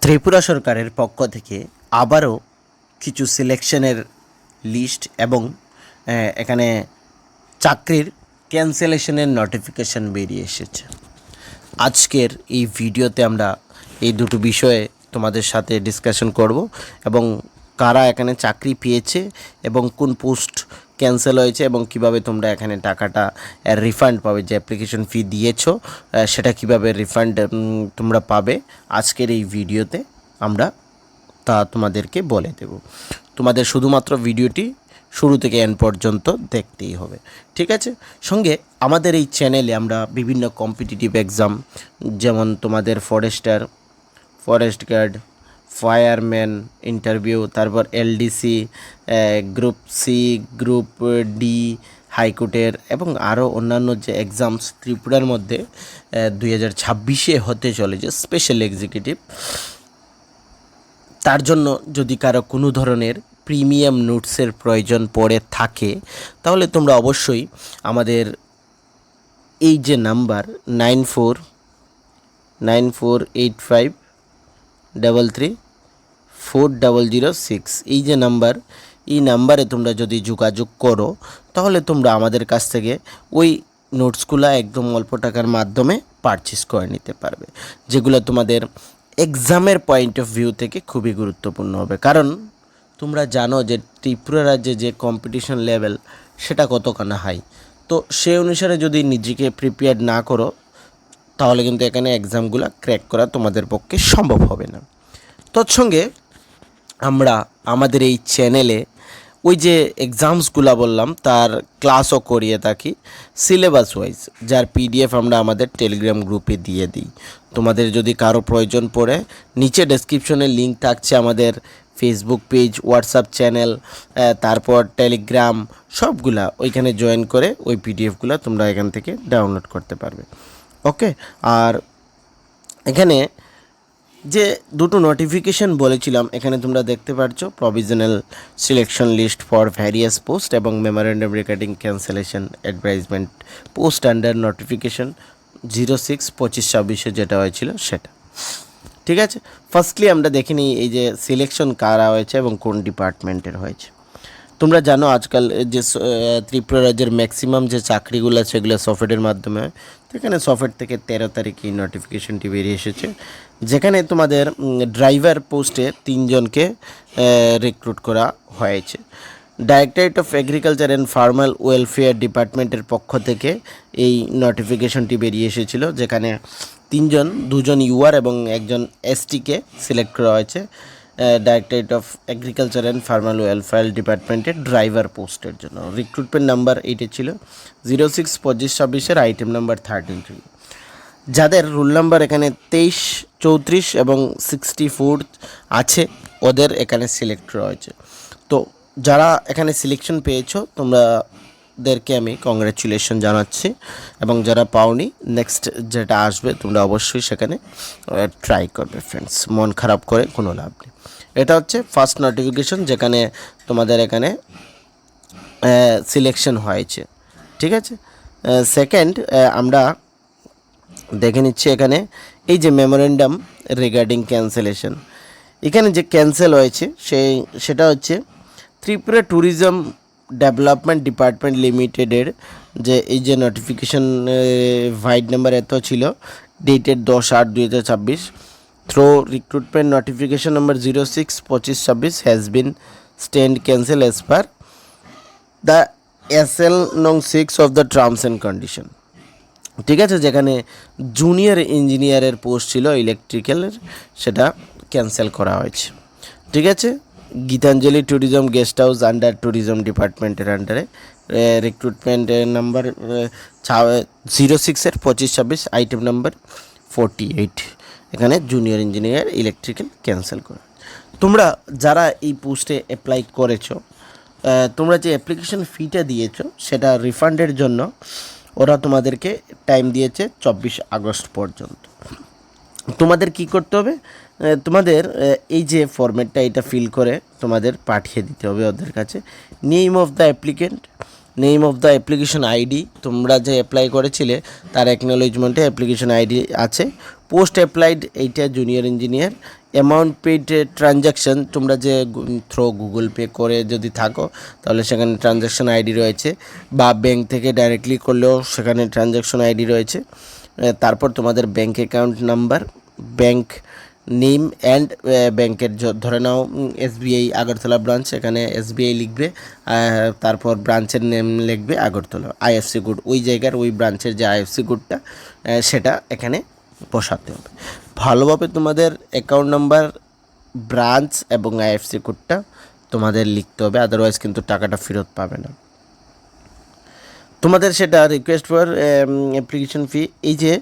ত্রিপুরা সরকারের পক্ষ থেকে আবারও কিছু সিলেকশনের লিস্ট এবং এখানে চাকরির ক্যান্সেলেশনের নোটিফিকেশন বেরিয়ে এসেছে। আজকের এই ভিডিওতে আমরা এই দুটো বিষয়ে তোমাদের সাথে ডিসকাশন করব এবং কারা এখানে চাকরি পেয়েছে এবং কোন পোস্ট ক্যান্সেল হয়েছে এবং কিভাবে তোমরা এখানে টাকাটা রিফান্ড পাবে, যে অ্যাপ্লিকেশন ফি দিয়েছো সেটা কিভাবে রিফান্ড তোমরা পাবে আজকের এই ভিডিওতে আমরা তা তোমাদেরকে বলে দেব। তোমাদের শুধুমাত্র ভিডিওটি শুরু থেকে এন্ড পর্যন্ত দেখতেই হবে, ঠিক আছে? সঙ্গে আমাদের এই চ্যানেলে আমরা বিভিন্ন কম্পিটিটিভ এক্সাম, যেমন তোমাদের ফরেস্ট গার্ড, ফায়ারম্যান ইন্টারভিউ, তারপর LDC, group C, group D, হাইকোর্টের এবং আরও অন্যান্য যে এক্সামস ত্রিপুরার মধ্যে 2026-এ হতে চলেছে স্পেশাল এক্সিকিউটিভ, তার জন্য যদি কারো কোনো ধরনের প্রিমিয়াম নোটসের প্রয়োজন পড়ে থাকে তাহলে তোমরা অবশ্যই আমাদের এই যে নাম্বার 9485334006, এই যে নাম্বার, এই নাম্বারে তোমরা যদি যোগাযোগ করো তাহলে তোমরা আমাদের কাছ থেকে ওই নোটসগুলো একদম অল্প টাকার মাধ্যমে পারচেস করে নিতে পারবে, যেগুলো তোমাদের এক্সামের পয়েন্ট অফ ভিউ থেকে খুবই গুরুত্বপূর্ণ হবে। কারণ তোমরা জানো যে ত্রিপুরা রাজ্যে যে কম্পিটিশন লেভেল সেটা কতখানা হাই, তো সেই অনুসারে যদি নিজেকে প্রিপেয়ার্ড না করো তাহলে কিন্তু এখানে এক্সামগুলো ক্র্যাক করা তোমাদের পক্ষে সম্ভব হবে না। তৎসঙ্গে আমরা আমাদের এই চ্যানেলে ওই যে এক্সামসগুলো বললাম তার ক্লাসও করিয়ে থাকি সিলেবাস ওয়াইজ, যার পিডিএফ আমরা আমাদের টেলিগ্রাম গ্রুপে দিয়ে দিই। তোমাদের যদি কারো প্রয়োজন পড়ে নিচে ডেসক্রিপশনে লিঙ্ক থাকছে আমাদের ফেসবুক পেজ, হোয়াটসঅ্যাপ চ্যানেল, তারপর টেলিগ্রাম, সবগুলা ওইখানে জয়েন করে ওই পিডিএফগুলো তোমরা এখান থেকে ডাউনলোড করতে পারবে। ওকে, আর এখানে যে দুটো নোটিফিকেশন বলেছিলাম এখানে তোমরা দেখতে পাচ্ছ, provisional selection list for various post এবং memorandum regarding cancellation advertisement post under notification 06-25-26 যেটা হয়েছিল সেটা, ঠিক আছে? ফার্স্টলি আমরা দেখে নিই এই যে সিলেকশন কারা হয়েছে এবং কোন ডিপার্টমেন্টের হয়েছে। তোমরা জানো আজকাল যে ত্রিপুরা রাজ্যের ম্যাক্সিমাম যে চাকরিগুলো আছে সেগুলো সফটওয়্যারের মাধ্যমে হয়। তো এখানে সফটওয়্যার থেকে 13 তারিখে এই নোটিফিকেশনটি বেরিয়ে এসেছে, যেখানে তোমাদের ড্রাইভার পোস্টে 3 জনকে রিক্রুট করা হয়েছে। Directorate of agriculture and farmer welfare ডিপার্টমেন্টের পক্ষ থেকে এই নোটিফিকেশনটি বেরিয়ে এসেছিল, যেখানে 2জন ইউআর এবং একজন এসটিকে সিলেক্ট করা হয়েছে directorate of agriculture and farmer welfare ডিপার্টমেন্টের ড্রাইভার পোস্টের জন্য। রিক্রুটমেন্ট নাম্বার এইটা ছিল 06-25-26-এর আইটেম নাম্বার 13 ছিল। যাদের রোল নাম্বার এখানে 23, 34 এবং 64 আছে ওদের এখানে সিলেক্ট করা হয়েছে। তো যারা এখানে সিলেকশন পেয়েছো তোমরাদেরকে আমি কংগ্রাচুলেশন জানাচ্ছি, এবং যারা পাওনি নেক্সট যেটা আসবে তোমরা অবশ্যই সেখানে ট্রাই করবে ফ্রেন্ডস, মন খারাপ করে কোনো লাভ নেই। এটা হচ্ছে ফার্স্ট নোটিফিকেশন যেখানে তোমাদের এখানে সিলেকশন হয়েছে, ঠিক আছে? সেকেন্ড আমরা দেখে নিচ্ছি এখানে এই যে মেমোরেন্ডাম রিগার্ডিং ক্যান্সেলেশন, এখানে যে ক্যান্সেল হয়েছে সেটা হচ্ছে ত্রিপুরা ট্যুরিজম ডেভেলপমেন্ট ডিপার্টমেন্ট লিমিটেডের যে এই যে নোটিফিকেশন ভাইড নাম্বার এত ছিল, dated 10/8/2026, through recruitment notification number 06-25-26 has been stand cancel as per the SL নং 6 of the terms and condition, ঠিক আছে? যেখানে জুনিয়র ইঞ্জিনিয়ারের পোস্ট ছিল ইলেকট্রিক্যালের, সেটা ক্যান্সেল করা হয়েছে, ঠিক আছে? Gitanjali tourism guest house under tourism ডিপার্টমেন্টের আন্ডারে রিক্রুটমেন্ট নাম্বার 06-25-26 আইটেম নাম্বার 48, এখানে জুনিয়র ইঞ্জিনিয়ার ইলেকট্রিক্যাল ক্যান্সেল করা। তোমরা যারা এই পোস্টে অ্যাপ্লাই করেছো তোমরা যে অ্যাপ্লিকেশন ফিটা দিয়েছো সেটা রিফান্ডের জন্য ওরা তোমাদেরকে টাইম দিয়েছে 24 আগস্ট পর্যন্ত। তোমাদের কি করতে হবে, তোমাদের এই যে ফরম্যাটটা এটা ফিল করে তোমাদের পাঠিয়ে দিতে হবে ওদের কাছে। Name of the applicant, name of the application ID, তোমরা যে অ্যাপ্লাই করেছিলে তার অ্যাকনোলেজমেন্টে অ্যাপ্লিকেশন আইডি আছে পোস্ট অ্যাপ্লাইড এইটা junior engineer. Amount paid transaction, তোমরা যে থ্রো গুগল পে করে যদি থাকো তাহলে সেখানে ট্রানজ্যাকশন আইডি রয়েছে, বা ব্যাংক থেকে ডাইরেক্টলি করলেও সেখানে ট্রানজ্যাকশন আইডি রয়েছে। তারপর তোমাদের bank account number, bank name and ব্যাংকের ধরে নাও এসবিআই আগরতলা ব্রাঞ্চ, এখানে এসবিআই লিখবে, তারপর ব্রাঞ্চের নেম লিখবে আগরতলা, আইএফসি কোড ওই জায়গার ওই ব্রাঞ্চের যে আইএফসি কোডটা সেটা এখানে বসাতে হবে। ভালোভাবে তোমাদের অ্যাকাউন্ট নাম্বার, ব্রাঞ্চ এবং আইএফসি কোডটা তোমাদের লিখতে হবে, আদারওয়াইজ কিন্তু টাকাটা ফেরত পাবে না। তোমাদের সেটা রিকোয়েস্ট ফর অ্যাপ্লিকেশন ফি এই যে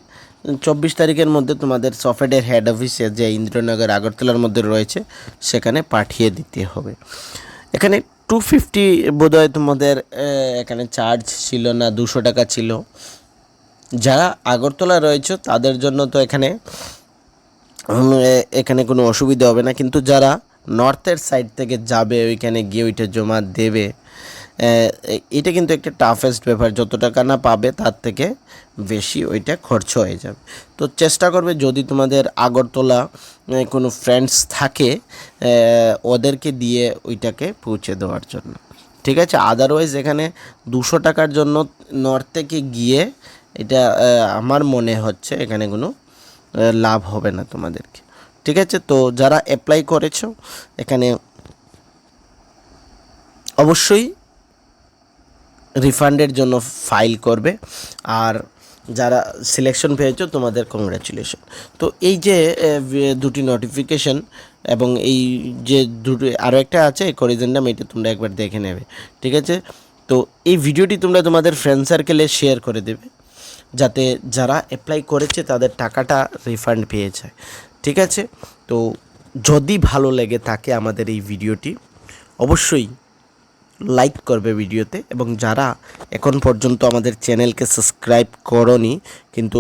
24 তারিখের মধ্যে তোমাদের সফটওয়্যার হেড অফিসে যে ইন্দ্রনগর আগরতলার মধ্যে রয়েছে সেখানে পাঠিয়ে দিতে হবে। এখানে 250 বোধহয় তোমাদের এখানে চার্জ ছিল না, 200 টাকা ছিল। যারা আগরতলা রয়েছে তাদের জন্য তো এখানে কোনো অসুবিধা হবে না, কিন্তু যারা নর্থের সাইড থেকে যাবে ওইখানে গিয়ে ওইটা জমা দেবে, এটা কিন্তু একটা টাফেস্ট ব্যাপার। যত টাকা না পাবে তার থেকে বেশি ওইটা খরচ হয়ে যাবে। তো চেষ্টা করবে যদি তোমাদের আগরতলা কোনো ফ্রেন্ডস থাকে ওদেরকে দিয়ে ওইটাকে পৌঁছে দেওয়ার জন্য, ঠিক আছে। আদারওয়াইজ এখানে 200 টাকার জন্য নর্থ থেকে গিয়ে এটা আমার মনে হচ্ছে এখানে কোনো লাভ হবে না তোমাদেরকে, ঠিক আছে। তো যারা অ্যাপ্লাই করেছো এখানে অবশ্যই রিফান্ডের জন্য ফাইল করবে, আর যারা সিলেকশন পেয়েছো তোমাদের কংগ্রাচুলেশন। তো এই যে দুটি নোটিফিকেশন এবং এই যে দুটি আরও একটা আছে করিজেন্ডাম, এটা তোমরা একবার দেখে নেবে, ঠিক আছে। তো এই ভিডিওটি তোমরা তোমাদের ফ্রেন্ড সার্কেলে শেয়ার করে দেবে, যাতে যারা অ্যাপ্লাই করেছে তাদের টাকাটা রিফান্ড পেয়ে যায়, ঠিক আছে। তো যদি ভালো লেগে থাকে আমাদের এই ভিডিওটি অবশ্যই লাইক করবে ভিডিওতে, এবং যারা এখন পর্যন্ত আমাদের চ্যানেলকে সাবস্ক্রাইব করোনি কিন্তু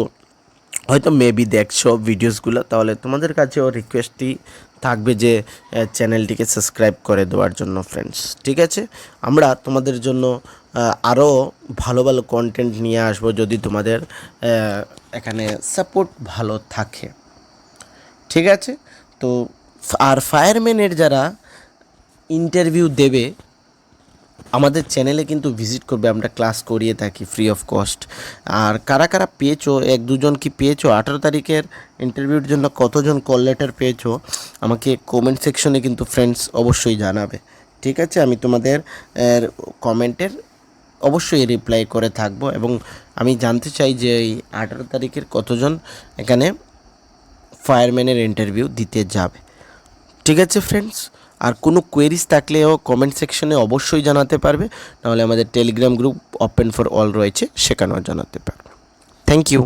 হয়তো মেবি দেখছো ভিডিওসগুলো, তাহলে তোমাদের কাছেও রিকোয়েস্টই থাকবে যে চ্যানেলটিকে সাবস্ক্রাইব করে দেওয়ার জন্য ফ্রেন্ডস, ঠিক আছে। আমরা তোমাদের জন্য আরও ভালো ভালো কন্টেন্ট নিয়ে আসবো যদি তোমাদের এখানে সাপোর্ট ভালো থাকে, ঠিক আছে। তো আর ফায়ারম্যানের যারা ইন্টারভিউ দেবে আমাদের চ্যানেলে কিন্তু ভিজিট করবে, আমরা ক্লাস করিয়ে থাকি ফ্রি অফ কস্ট। আর কারা কারা পেয়েছো, 1-2 জন কি পেয়েছো, 18 তারিখের ইন্টারভিউর জন্য কতজন কল লেটার পেয়েছো আমাকে কমেন্ট সেকশনে কিন্তু ফ্রেন্ডস অবশ্যই জানাবে, ঠিক আছে। আমি তোমাদের কমেন্টের অবশ্যই রিপ্লাই করে থাকবো, এবং আমি জানতে চাই যে এই 18 তারিখের কতজন এখানে ফায়ারম্যানের ইন্টারভিউ দিতে যাবে, ঠিক আছে ফ্রেন্ডস। আর কোনো কোয়েরিজ থাকলেও কমেন্ট সেকশনে অবশ্যই জানাতে পারবে, নাহলে আমাদের Telegram group open for all রয়েছে, সেখানেও জানাতে পারবে। Thank you.